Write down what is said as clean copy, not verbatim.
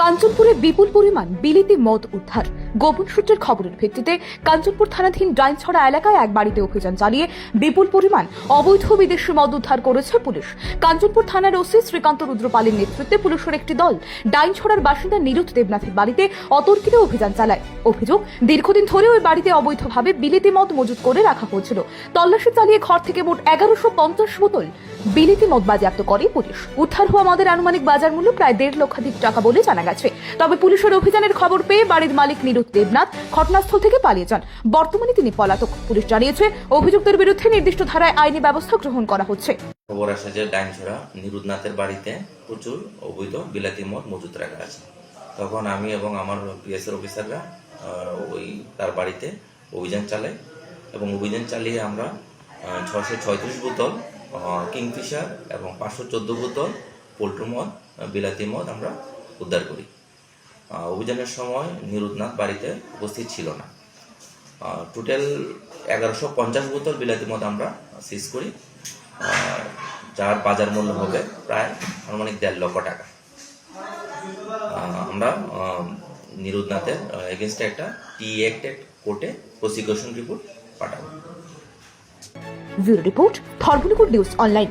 কাঞ্চনপুরে বিপুল পরিমাণ বিলিতি মদ উদ্ধার। গোপন সূত্রের খবরের ভিত্তিতে কাঞ্চনপুর থানাধীন ডাইনছড়া এলাকায় এক বাড়িতে অভিযান চালিয়ে বিপুল পরিমাণ অবৈধ বিদেশি মদ উদ্ধার করেছে পুলিশ। কাঞ্চনপুর থানার ওসি শ্রীকান্ত রুদ্রপালের নেতৃত্বে পুলিশের একটি দল ডাইনছড়ার বাসিন্দা নিরুত দেবনাথের বাড়িতে অতর্কিত অভিযান চালায়। অভিযোগ, দীর্ঘদিন ধরে ওই বাড়িতে অবৈধভাবে বিলিতি মদ মজুত করে রাখা হয়েছিল। তল্লাশি চালিয়ে ঘর থেকে মোট 1150 বোতল বিলিতি মদ বাজেয়াপ্ত করে পুলিশ। উদ্ধার হওয়া মদের আনুমানিক বাজার মূল্য প্রায় 1.5 লক্ষাধিক টাকা বলে জানা গেছে। তবে পুলিশের অভিযানের খবর পেয়ে বাড়ির মালিক নিরুত দেবনাথ ঘটনাস্থল থেকে পালিয়ে যান। বর্তমানে তিনি পলাতক। পুলিশ জানিয়েছে, অভিযুক্তের বিরুদ্ধে নির্দিষ্ট ধারায় আইনি ব্যবস্থা গ্রহণ করা হচ্ছে। খবর আসে যে ডাইনছড়া নিরুদনাথের বাড়িতে প্রচুর অবৈধ বিলাতি মদ মজুত রাখা আছে। তখন আমি এবং আমার পিএসের অফিসাররা তার বাড়িতে অভিযান চালাই এবং অভিযান চালিয়ে আমরা 636 বোতল কিংফিশার এবং 514 বোতল পোল্ট্রি মদ বিলাতি মদ আমরা উদ্ধার করি। অভিযানের সময় নিরুদনাথ বাড়িতে উপস্থিত ছিল না। টোটাল 1150 বোতল বিলাতি মদ আমরা সিজ করি, যার বাজার মূল্য হবে প্রায় আনুমানিক 1.5 লক্ষ টাকা। আমরা নিরুদনাথের এগেনস্টে একটা টি অ্যাক্ট কোর্টে প্রসিকিউশন রিপোর্ট পাঠাবো। Bureau report, Dharmanagar news online.